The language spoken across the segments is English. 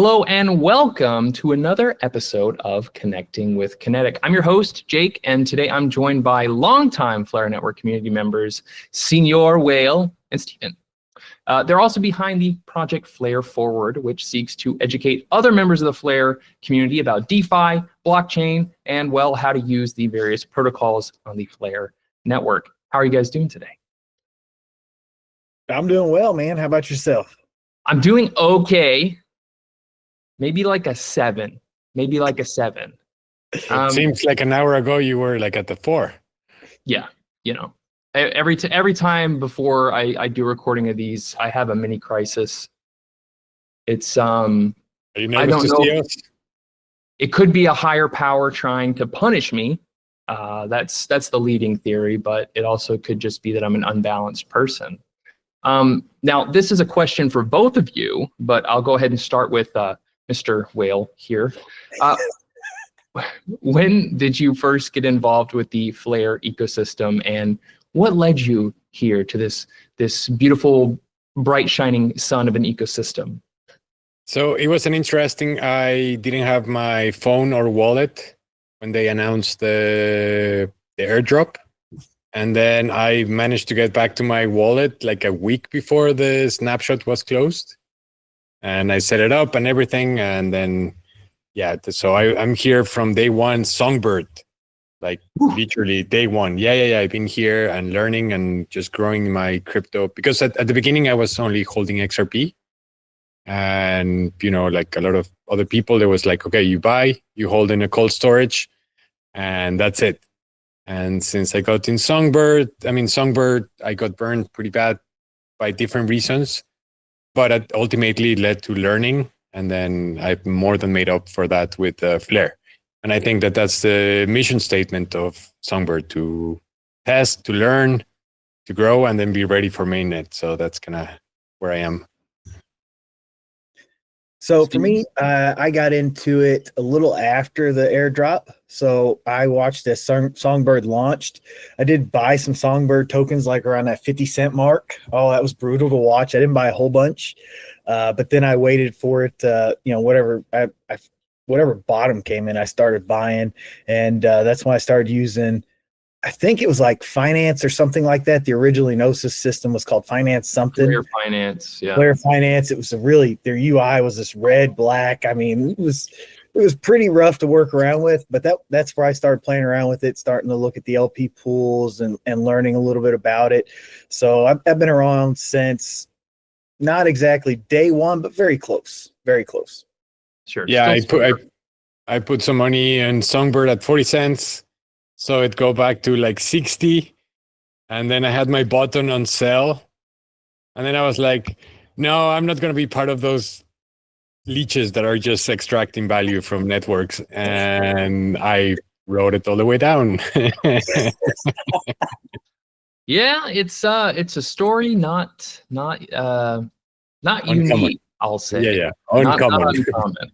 Hello and welcome to another episode of Connecting with Kinetic. I'm your host, Jake, and today I'm joined by longtime Flare Network community members, Señor, Whale, and Stephen. They're also behind the project Flare Forward, which seeks to educate other members of the Flare community about DeFi, blockchain, and, well, how to use the various protocols on the Flare network. How are you guys doing today? I'm doing well, man. How about yourself? I'm doing okay. Maybe like a 7. Seems like an hour ago you were like at the 4. Yeah, you know, every time before I do recording of these, I have a mini crisis. It's Are you nervous I don't to know. see us? It could be a higher power trying to punish me. That's the leading theory, but it also could just be that I'm an unbalanced person. Now, this is a question for both of you, but I'll go ahead and start with Mr. Whale here. When did you first get involved with the Flare ecosystem, and what led you here to this beautiful, bright, shining sun of an ecosystem? So it was an interesting. I didn't have my phone or wallet when they announced the airdrop. And then I managed to get back to my wallet like a week before the snapshot was closed. And I set it up and everything. And then, yeah, so I'm here from day one, Songbird, like literally day one. Yeah. I've been here and learning and just growing my crypto. Because at the beginning, I was only holding XRP. And, like a lot of other people, there was like, okay, you buy, you hold in a cold storage, and that's it. And since I got in Songbird, I got burned pretty bad by different reasons, but it ultimately led to learning. And then I've more than made up for that with Flare. And I think that that's the mission statement of Songbird: to test, to learn, to grow, and then be ready for mainnet. So that's kind of where I am. So for me, I got into it a little after the airdrop. So I watched as Songbird launched. I did buy some Songbird tokens like around that 50-cent mark. Oh, that was brutal to watch. I didn't buy a whole bunch, but then I waited for it. Whatever bottom came in, I started buying, and that's when I started using. I think it was like Finance or something like that. The original Gnosis system was called Finance something. Flare Finance, yeah. Flare Finance. It was their UI was this red, black. I mean, it was pretty rough to work around with, but that's where I started playing around with it, starting to look at the LP pools and learning a little bit about it. So I've been around since not exactly day one, but very close. Very close. Sure. Yeah, I put some money in Songbird at 40 cents. So it go back to like 60. And then I had my button on sell. And then I was like, no, I'm not going to be part of those leeches that are just extracting value from networks. And I wrote it all the way down. Yeah, it's a story not Uncommon. unique, I'll say. Yeah. Uncommon. Not uncommon.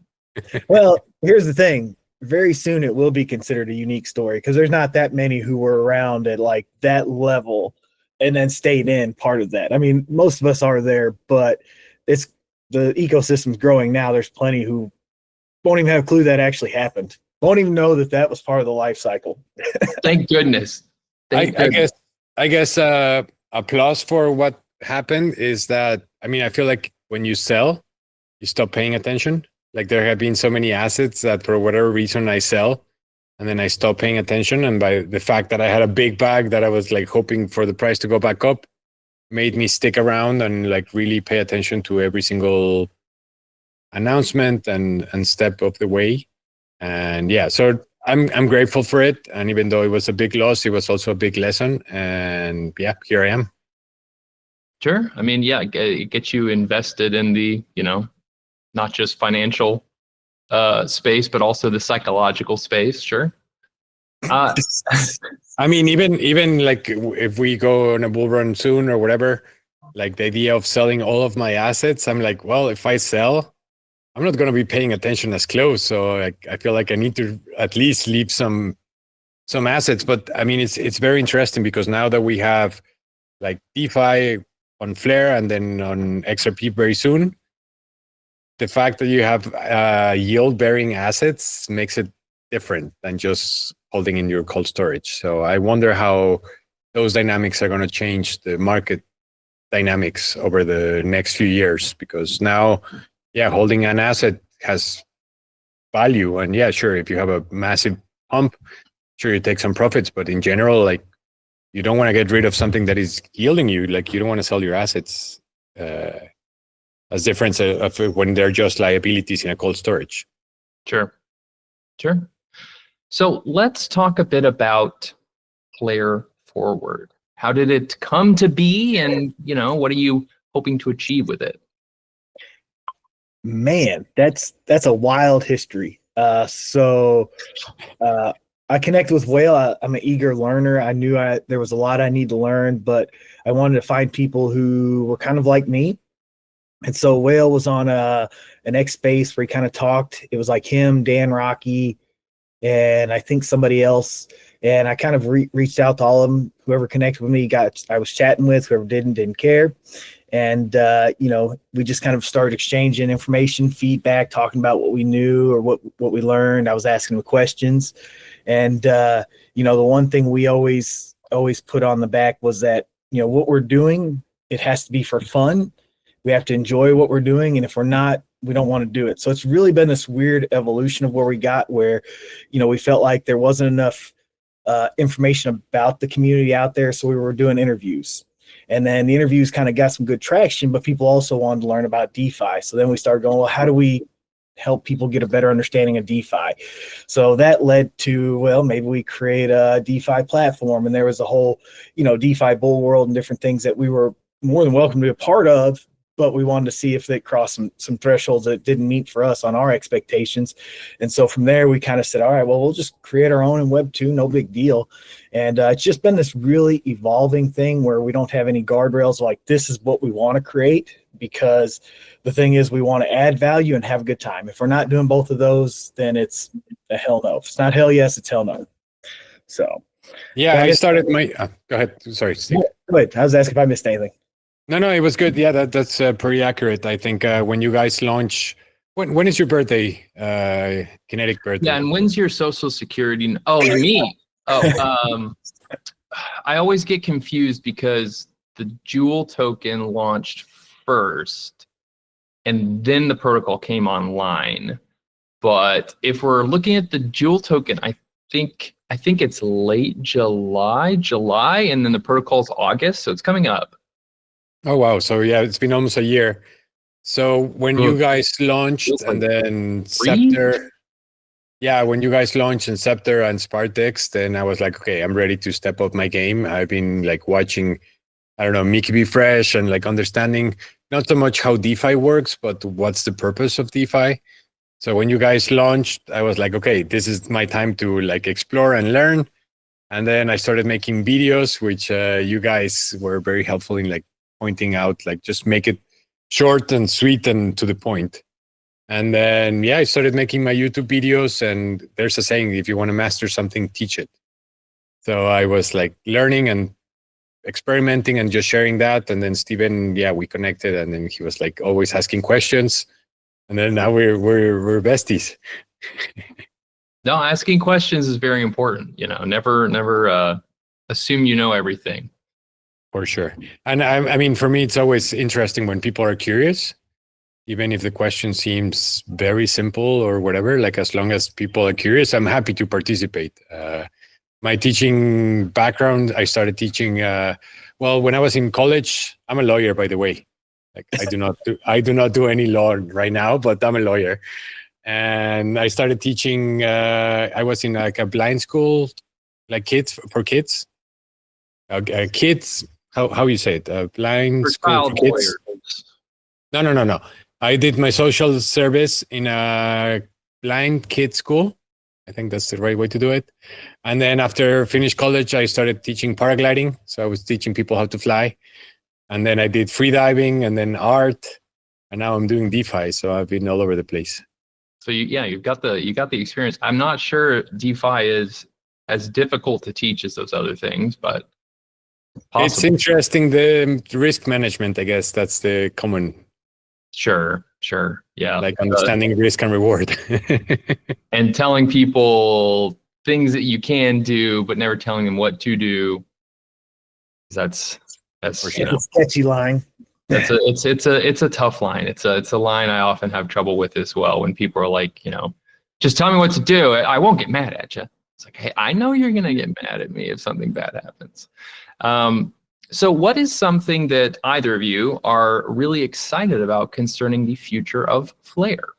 Well, here's the thing. Very soon it will be considered a unique story because there's not that many who were around at like that level and then stayed in part of that. I mean, most of us are there, but it's the ecosystem's growing now. There's plenty who won't even have a clue that actually happened. Won't even know that was part of the life cycle. Thank goodness. I guess applause for what happened is that, I feel like when you sell, you stop paying attention. Like there have been so many assets that for whatever reason I sell and then I stop paying attention. And by the fact that I had a big bag that I was like hoping for the price to go back up made me stick around and like really pay attention to every single announcement and step of the way. And yeah, so I'm grateful for it. And even though it was a big loss, it was also a big lesson. And yeah, here I am. Sure. I mean, yeah, it gets you invested in the, not just financial space, but also the psychological space. Sure. Even like if we go on a bull run soon or whatever, like the idea of selling all of my assets, I'm like, well, if I sell, I'm not going to be paying attention as close. So I feel like I need to at least leave some assets. But it's very interesting because now that we have like DeFi on Flare and then on XRP very soon, the fact that you have yield-bearing assets makes it different than just holding in your cold storage. So I wonder how those dynamics are going to change the market dynamics over the next few years, because now, yeah, holding an asset has value. And yeah, sure, if you have a massive pump, sure, you take some profits, but in general, like, you don't want to get rid of something that is yielding you. Like, you don't want to sell your assets as difference of when they're just liabilities in a cold storage. Sure. So let's talk a bit about Flare Forward. How did it come to be, and what are you hoping to achieve with it? Man, that's a wild history. So I connected with Whale. I'm an eager learner. I knew there was a lot I need to learn, but I wanted to find people who were kind of like me. And so Whale was on an X space where he kind of talked. It was like him, Dan Rocky, and I think somebody else. And I kind of reached out to all of them. Whoever connected with me, I was chatting with. Whoever didn't care. And we just kind of started exchanging information, feedback, talking about what we knew or what we learned. I was asking them questions, and the one thing we always put on the back was that what we're doing, it has to be for fun. We have to enjoy what we're doing, and if we're not, we don't want to do it. So it's really been this weird evolution of where we got, where we felt like there wasn't enough information about the community out there, so we were doing interviews. And then the interviews kind of got some good traction, but people also wanted to learn about DeFi. So then we started going, well, how do we help people get a better understanding of DeFi? So that led to, well, maybe we create a DeFi platform. And there was a whole, DeFi bull world and different things that we were more than welcome to be a part of, but we wanted to see if they crossed some thresholds that didn't meet for us on our expectations. And so from there, we kind of said, all right, well, we'll just create our own in Web 2, no big deal. And it's just been this really evolving thing where we don't have any guardrails like this is what we want to create, because the thing is we want to add value and have a good time. If we're not doing both of those, then it's a hell no. If it's not hell yes, it's hell no. So yeah, I started my go ahead. Sorry, Steve. Wait, I was asking if I missed anything. No, it was good. Yeah, that's pretty accurate. I think when you guys launch, when is your birthday? Kinetic birthday. Yeah, and when's your social security? Oh, me. Oh, I always get confused because the Jewel token launched first, and then the protocol came online. But if we're looking at the Jewel token, I think it's late July, and then the protocol's August, so it's coming up. Oh, wow. So yeah, it's been almost a year. So when you guys launched and then Scepter, when you guys launched in Scepter and Spartex, then I was like, okay, I'm ready to step up my game. I've been like watching, I don't know, Mickey Be Fresh and like understanding not so much how DeFi works, but what's the purpose of DeFi. So when you guys launched, I was like, okay, this is my time to like explore and learn. And then I started making videos, which you guys were very helpful in like pointing out, like just make it short and sweet and to the point. And then I started making my YouTube videos, and there's a saying, if you want to master something, teach it. So I was like learning and experimenting and just sharing that. And then Steven, we connected, and then he was like always asking questions, and then now we're besties. No, asking questions is very important. Never assume you know everything. For sure. And I mean, for me, it's always interesting when people are curious, even if the question seems very simple or whatever. Like, as long as people are curious, I'm happy to participate. My teaching background, I started teaching, when I was in college. I'm a lawyer, by the way. Like, I do not do any law right now, but I'm a lawyer. And I started teaching, I was in like a blind school, like for kids. Kids, how you say it? Blind school for kids. No. I did my social service in a blind kid school. I think that's the right way to do it. And then after finished college, I started teaching paragliding. So I was teaching people how to fly. And then I did free diving and then art. And now I'm doing DeFi. So I've been all over the place. So you've got the experience. I'm not sure DeFi is as difficult to teach as those other things, but possible. It's interesting, the risk management, I guess that's the common. Sure. Sure. Yeah. Like understanding risk and reward. And telling people things that you can do, but never telling them what to do. That's For you sure. know, It's a sketchy line. it's a tough line. It's a line I often have trouble with as well. When people are like, just tell me what to do. I won't get mad at you. It's like, hey, I know you're gonna get mad at me if something bad happens. So what is something that either of you are really excited about concerning the future of Flare?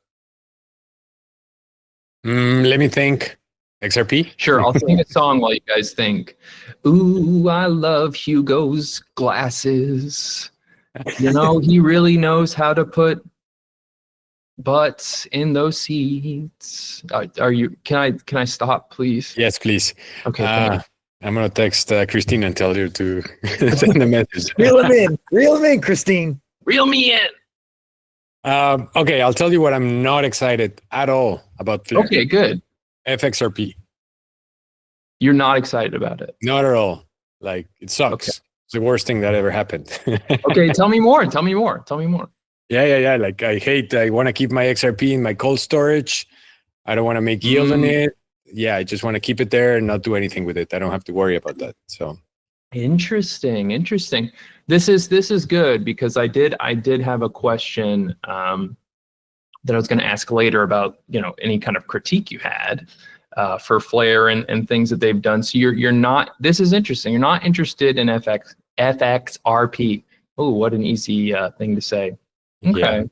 Let me think. XRP? Sure, I'll sing a song while you guys think. Ooh, I love Hugo's glasses. He really knows how to put butts in those seats. Are you? Can I stop, please? Yes, please. Okay. Thank you. I'm gonna text Christine and tell her to send a message. Reel him in, Christine. Reel me in. Okay, I'll tell you what I'm not excited at all about Flare. Okay, good. FXRP. You're not excited about it. Not at all. Like, it sucks. Okay. It's the worst thing that ever happened. Okay, tell me more. Tell me more. Yeah. Like, I want to keep my XRP in my cold storage. I don't want to make yield on it. Yeah, I just want to keep it there and not do anything with it. I don't have to worry about that. So interesting. This is good because I did have a question that I was going to ask later about any kind of critique you had for Flare and things that they've done. So you're not. This is interesting. You're not interested in FXRP. Oh, what an easy thing to say. Okay.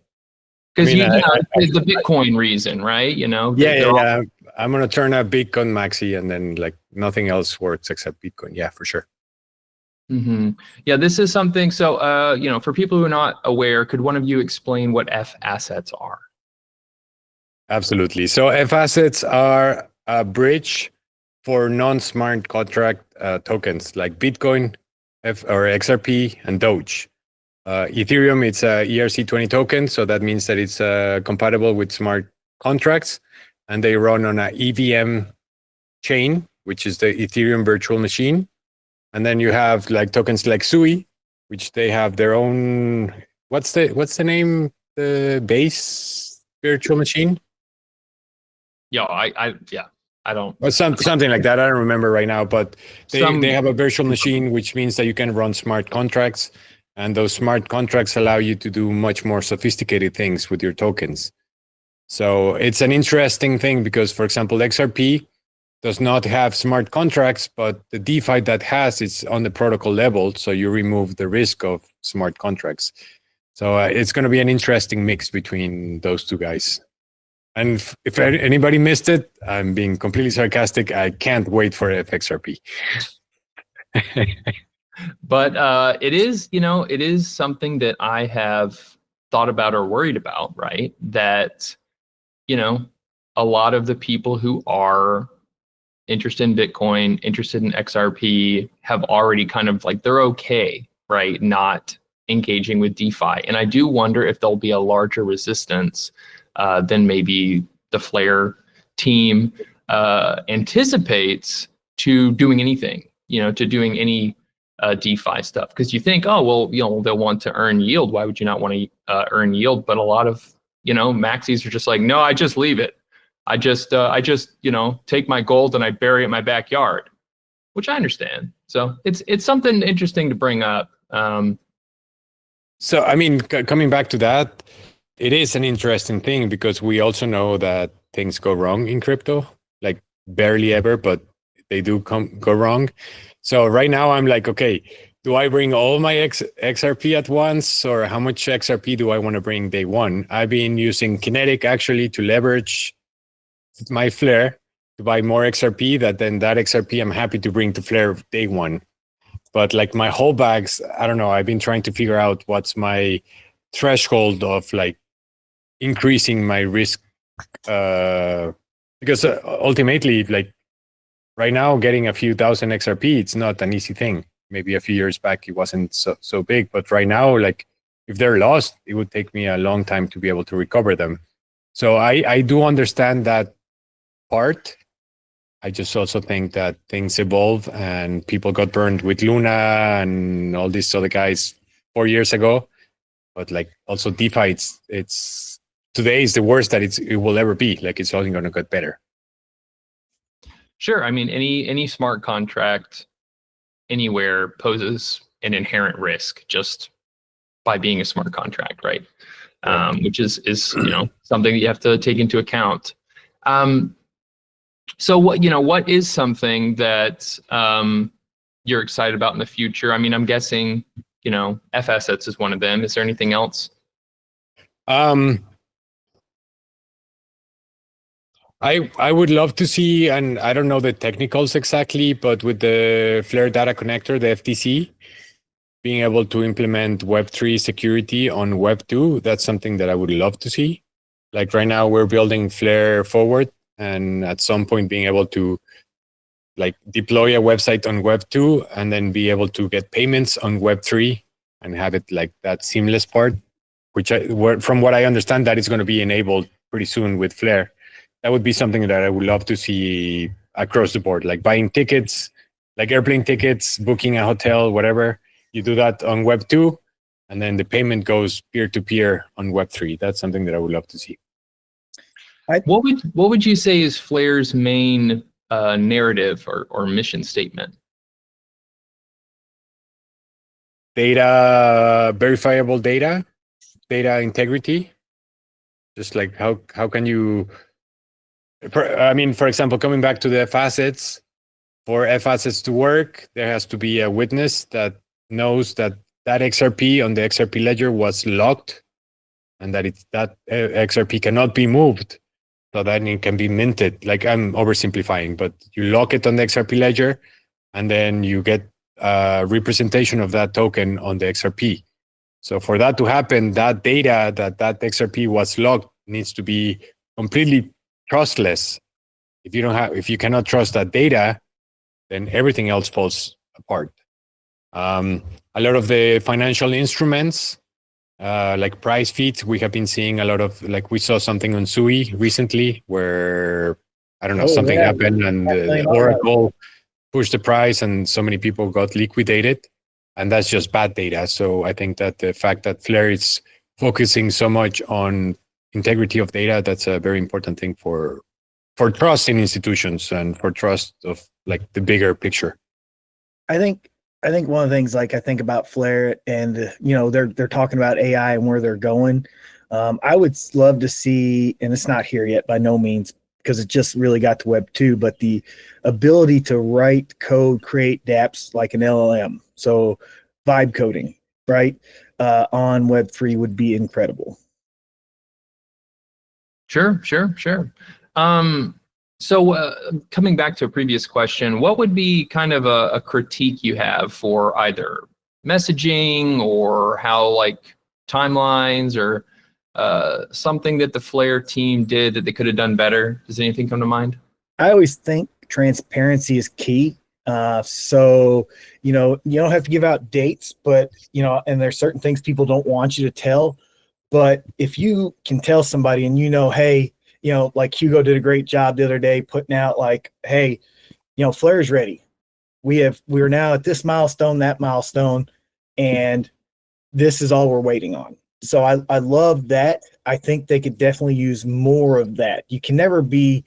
Because it's the Bitcoin reason, right? Yeah. I'm gonna turn a Bitcoin maxi, and then like nothing else works except Bitcoin. Yeah, for sure. Mm-hmm. Yeah, this is something. So, for people who are not aware, could one of you explain what F assets are? Absolutely. So F assets are a bridge for non-smart contract tokens like Bitcoin, or XRP, and Doge. Ethereum, it's a ERC20 token, so that means that it's compatible with smart contracts, and they run on a EVM chain, which is the Ethereum virtual machine. And then you have like tokens like SUI, which they have their own. What's the name? The base virtual machine. Yeah, I don't. Or something like that. I don't remember right now, but they have a virtual machine, which means that you can run smart contracts, and those smart contracts allow you to do much more sophisticated things with your tokens. So it's an interesting thing because, for example, XRP does not have smart contracts, but the DeFi that has, it's on the protocol level, so you remove the risk of smart contracts. So it's going to be an interesting mix between those two guys. And if anybody missed it, I'm being completely sarcastic. I can't wait for FXRP. But it is something that I have thought about or worried about, right? That, a lot of the people who are interested in Bitcoin, interested in XRP, have already kind of like, they're okay, right? Not engaging with DeFi. And I do wonder if there'll be a larger resistance than maybe the Flare team anticipates to doing anything, to doing any DeFi stuff. Because you think, oh, well, they'll want to earn yield. Why would you not want to earn yield? But a lot of, maxis are just like, no, I just leave it. I just take my gold and I bury it in my backyard, which I understand. So it's something interesting to bring up. So, I mean, coming back to that, it is an interesting thing because we also know that things go wrong in crypto, like barely ever, but they do go wrong. So right now I'm like, okay, do I bring all my XRP at once, or how much XRP do I want to bring day one? I've been using Kinetic actually to leverage my Flare to buy more XRP. That XRP I'm happy to bring to Flare day one. But like my whole bags, I don't know. I've been trying to figure out what's my threshold of like increasing my risk, because ultimately, like right now, getting a few thousand XRP, it's not an easy thing. Maybe a few years back, it wasn't so big, but right now, like if they're lost, it would take me a long time to be able to recover them. So I do understand that part. I just also think that things evolve and people got burned with Luna and all these other guys 4 years ago. But like also DeFi, it's today is the worst that it will ever be. Like it's only going to get better. Sure. I mean, any smart contract anywhere poses an inherent risk just by being a smart contract, right? Which is something that you have to take into account. So what is something that you're excited about in the future? I mean, I'm guessing F assets is one of them. Is there anything else? I would love to see, and I don't know the technicals exactly, but with the Flare data connector, the FTC, being able to implement Web3 security on Web2, that's something that I would love to see. Like right now, we're building Flare forward, and at some point being able to like deploy a website on Web2 and then be able to get payments on Web3 and have it like that seamless part, which from what I understand, that is going to be enabled pretty soon with Flare. That would be something that I would love to see across the board, like buying tickets, like airplane tickets, booking a hotel, whatever. You do that on Web2, and then the payment goes peer-to-peer on Web3. That's something that I would love to see. What would you say is Flare's main narrative or mission statement? Data, verifiable data integrity. Just like how can you... I mean, for example, coming back to the F assets, for F assets to work, there has to be a witness that knows that XRP on the XRP ledger was locked and that that XRP cannot be moved, so that it can be minted. Like I'm oversimplifying, but you lock it on the XRP ledger and then you get a representation of that token on the XRP. So for that to happen, that data that XRP was locked needs to be completely trustless. If you cannot trust that data, then everything else falls apart. A lot of the financial instruments, like price feeds, we have been seeing a lot of, like we saw something on SUI recently where, I don't know, something happened and the Oracle pushed the price and so many people got liquidated, and that's just bad data. So I think that the fact that Flare is focusing so much on integrity of data, that's a very important thing for trust in institutions and for trust of like the bigger picture. I think one of the things, like I think about Flare and they're talking about AI and where they're going. I would love to see, and it's not here yet by no means because it just really got to Web 2, but the ability to write code, create dApps like an LLM. So vibe coding, right? On Web 3 would be incredible. Sure. So coming back to a previous question, what would be kind of a critique you have for either messaging or how like timelines or something that the Flare team did that they could have done better? Does anything come to mind? I always think transparency is key. So, you don't have to give out dates, but, and there's certain things people don't want you to tell. But if you can tell somebody and hey, like Hugo did a great job the other day putting out like, hey, Flare's ready. We're now at this milestone, that milestone, and this is all we're waiting on. So I love that. I think they could definitely use more of that. You can be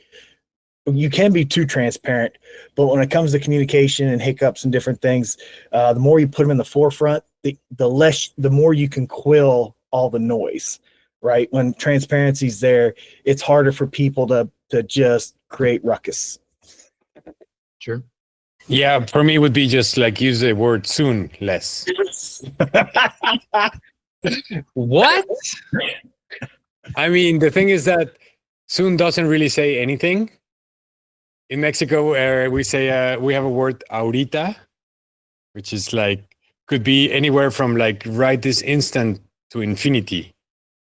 too transparent, but when it comes to communication and hiccups and different things, the more you put them in the forefront, the more you can quill all the noise, right? When transparency's there, it's harder for people to just create ruckus. Sure. Yeah, for me it would be just like use the word soon less. What? I mean, the thing is that soon doesn't really say anything. In Mexico, we say we have a word ahorita, which is like could be anywhere from like right this instant to infinity.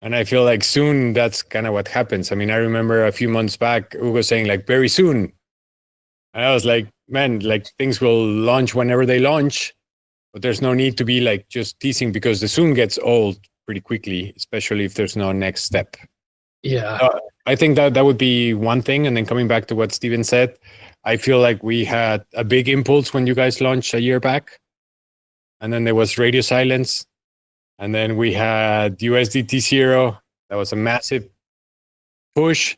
And I feel like soon that's kind of what happens. I mean, I remember a few months back, Hugo saying like very soon. And I was like, man, like things will launch whenever they launch, but there's no need to be like just teasing because the soon gets old pretty quickly, especially if there's no next step. Yeah. I think that would be one thing. And then coming back to what Steven said, I feel like we had a big impulse when you guys launched a year back. And then there was radio silence. And then we had USDT 0. That was a massive push.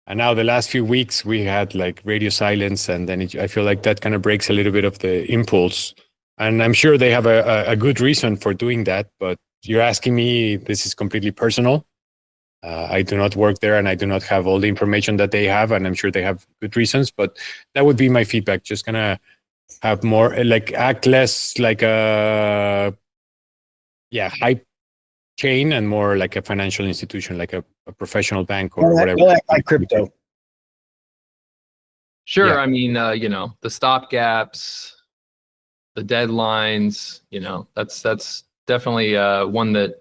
And now the last few weeks we had like radio silence, and then I feel like that kind of breaks a little bit of the impulse. And I'm sure they have a good reason for doing that, but you're asking me, this is completely personal. I do not work there, and I do not have all the information that they have, and I'm sure they have good reasons, but that would be my feedback. Just gonna have more, like, act less like a hype chain and more like a financial institution, like a professional bank or whatever. Like crypto. Sure. Yeah. I mean, the stopgaps, the deadlines, that's definitely one that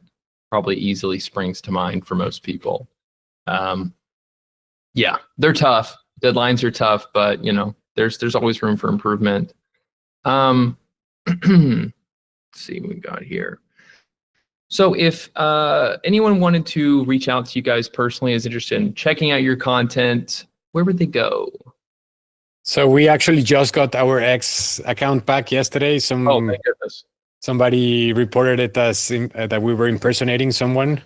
probably easily springs to mind for most people. Yeah, they're tough. Deadlines are tough, but there's always room for improvement. Let's see what we got here. So if anyone wanted to reach out to you guys personally, is interested in checking out your content, where would they go? So we actually just got our X account back yesterday. Oh, my goodness. Somebody reported it as that we were impersonating someone.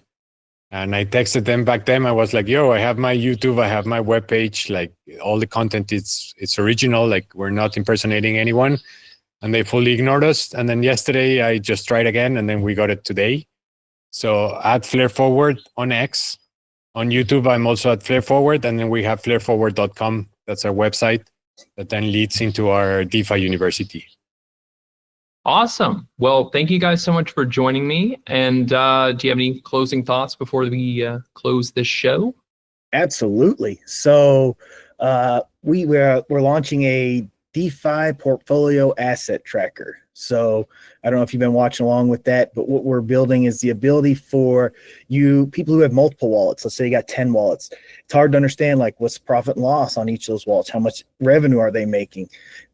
And I texted them back then. I was like, yo, I have my YouTube, I have my webpage, like all the content, it's original, like we're not impersonating anyone. And they fully ignored us. And then yesterday I just tried again, and then we got it today. So at Flare Forward on X. On YouTube, I'm also at Flare Forward, and then we have flareforward.com. That's our website that then leads into our DeFi University. Awesome. Well, thank you guys so much for joining me. And do you have any closing thoughts before we close this show? Absolutely. So we're launching a DeFi portfolio asset tracker. So I don't know if you've been watching along with that, but what we're building is the ability for people who have multiple wallets. Let's say you got 10 wallets. It's hard to understand, like, what's the profit and loss on each of those wallets? How much revenue are they making?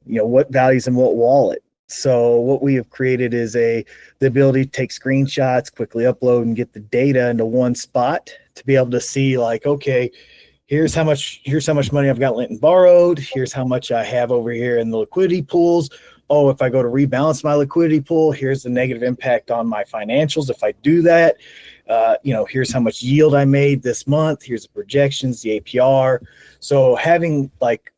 What values in what wallet? So what we have created is the ability to take screenshots, quickly upload, and get the data into one spot to be able to see, like, okay, here's how much money I've got lent and borrowed. Here's how much I have over here in the liquidity pools. Oh, if I go to rebalance my liquidity pool, here's the negative impact on my financials if I do that. Here's how much yield I made this month. Here's the projections, the APR. So having, like,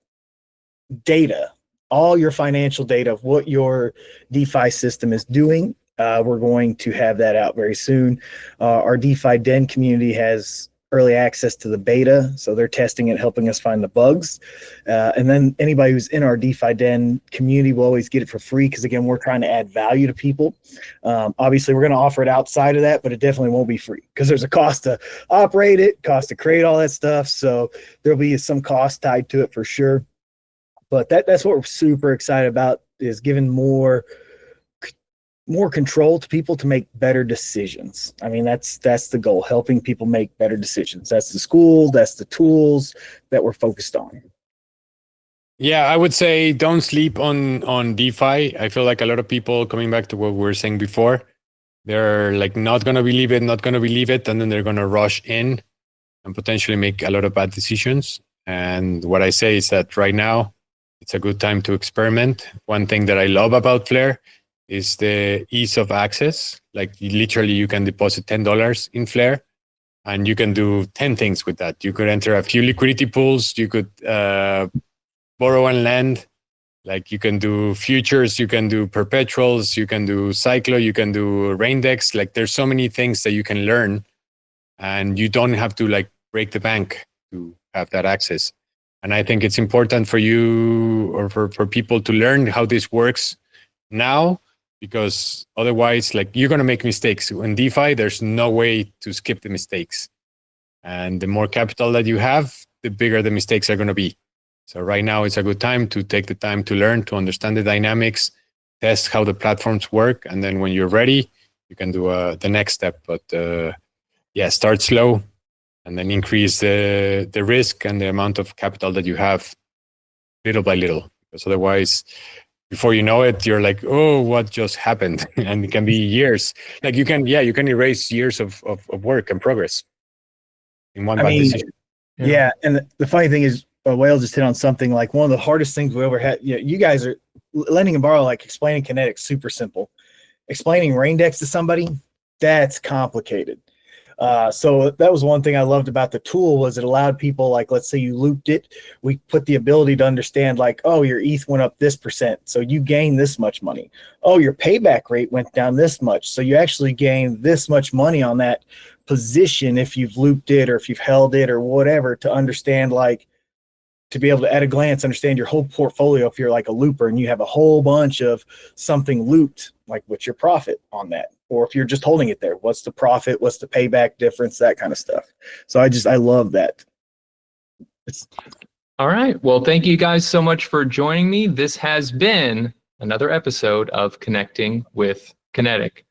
data, all your financial data of what your DeFi system is doing. We're going to have that out very soon. Our DeFi Den community has early access to the beta, so they're testing it, helping us find the bugs. And then anybody who's in our DeFi Den community will always get it for free because, again, we're trying to add value to people. Obviously, we're going to offer it outside of that, but it definitely won't be free because there's a cost to operate it, cost to create all that stuff. So there'll be some cost tied to it for sure. But that's what we're super excited about, is giving more control to people to make better decisions. I mean, that's the goal, helping people make better decisions. That's the school, that's the tools that we're focused on. Yeah, I would say don't sleep on DeFi. I feel like a lot of people, coming back to what we were saying before, they're like not going to believe it, and then they're going to rush in and potentially make a lot of bad decisions. And what I say is that right now, it's a good time to experiment. One thing that I love about Flare is the ease of access. Like, literally, you can deposit $10 in Flare, and you can do 10 things with that. You could enter a few liquidity pools. You could borrow and lend. Like, you can do futures. You can do perpetuals. You can do Cyclo. You can do Raindex. Like, there's so many things that you can learn, and you don't have to, like, break the bank to have that access. And I think it's important for you, or for people, to learn how this works now, because otherwise, like, you're going to make mistakes. In DeFi, there's no way to skip the mistakes. And the more capital that you have, the bigger the mistakes are going to be. So right now, it's a good time to take the time to learn, to understand the dynamics, test how the platforms work. And then when you're ready, you can do the next step. But start slow, and then increase the risk and the amount of capital that you have little by little. Because otherwise, before you know it, you're like, oh, what just happened? And it can be years. Like, you can erase years of work and progress in one bad decision. Yeah, and the funny thing is, Whale just hit on something. Like, one of the hardest things we ever had. You guys are lending and borrow, like, explaining Kinetic, super simple. Explaining Raindex to somebody, that's complicated. So that was one thing I loved about the tool was it allowed people, like, let's say you looped it, we put the ability to understand like, oh, your ETH went up this %, so you gain this much money. Oh, your payback rate went down this much, so you actually gain this much money on that position if you've looped it or if you've held it or whatever, to understand, like, to be able to at a glance understand your whole portfolio. If you're like a looper and you have a whole bunch of something looped, like, what's your profit on that? Or if you're just holding it there, what's the profit, what's the payback difference, that kind of stuff. So I love that. All right. Well, thank you guys so much for joining me. This has been another episode of Connecting with Kinetic.